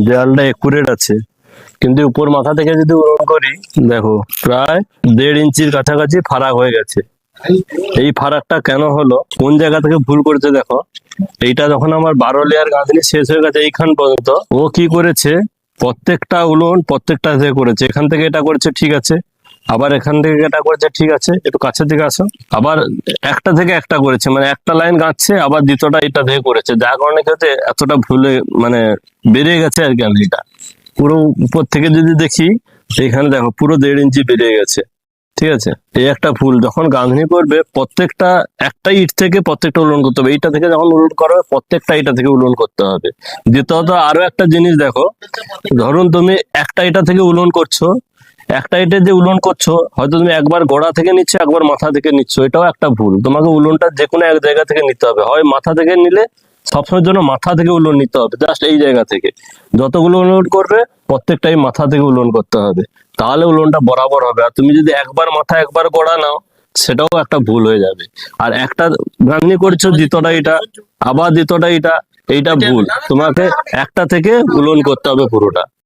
দেয়ালটা একুরেট আছে, কিন্তু উপর মাথা থেকে যদি উলন করি, দেখো প্রায় 1.5 ইঞ্চির কাছাকাছি ফারাক হয়ে গেছে। এই ফারাকটা কেন হলো, কোন জায়গা থেকে ভুল করেছে দেখো। এইটা যখন আমার 12 লেয়ার গাঁথনি শেষ হয়ে গেছে এইখান পর্যন্ত, ও কি করেছে, প্রত্যেকটা উলন প্রত্যেকটা থেকে করেছে। এখান থেকে এটা করেছে ঠিক আছে, আবার এখান থেকে এটা করেছে ঠিক আছে, একটু কাছের দিকে আসো। আবার একটা থেকে একটা করেছে, মানে একটা লাইন গাঁথছে, আবার দ্বিতীয়টা এটা থেকে করেছে, যার কারণে কি হচ্ছে এতটা ভুলে মানে বেরিয়ে গেছে আর কি। এটা পুরো উপর থেকে যদি দেখি, এখানে দেখো পুরো 1.5 ইঞ্চি বেরিয়ে গেছে। ঠিক আছে, এই একটা ভুল। যখন গাঁথনি করবে প্রত্যেকটা একটা ইট থেকে প্রত্যেকটা উলন করতে হবে। এইটা থেকে যখন উলন করবে প্রত্যেকটা ইটা থেকে উলন করতে হবে। দ্বিতীয়ত আরো একটা জিনিস দেখো, ধরুন তুমি একটা ইটা থেকে উলন করছো, একটা ইটের যে উলন করছো, হয়তো তুমি একবার গোড়া থেকে নিচ্ছ, একবার মাথা থেকে নিচ্ছ, এটাও একটা ভুল। তোমাকে উলনটা যে কোনো এক জায়গা থেকে নিতে হবে, হয় মাথা থেকে নিলে সবসময়ের জন্য মাথা থেকে উলন নিতে হবে, জাস্ট এই জায়গা থেকে যতগুলো উলন করবে প্রত্যেকটাই মাথা থেকে উলন করতে হবে, তাহলে উলনটা বরাবর হবে। আর তুমি যদি একবার মাথা একবার গোড়া নাও, সেটাও একটা ভুল হয়ে যাবে। আর একটা গাঁথনি করছো দ্বিতীয়টা এটা, আবার দ্বিতীয়টা এটা, এইটা ভুল। তোমাকে একটা থেকে উলন করতে হবে পুরোটা।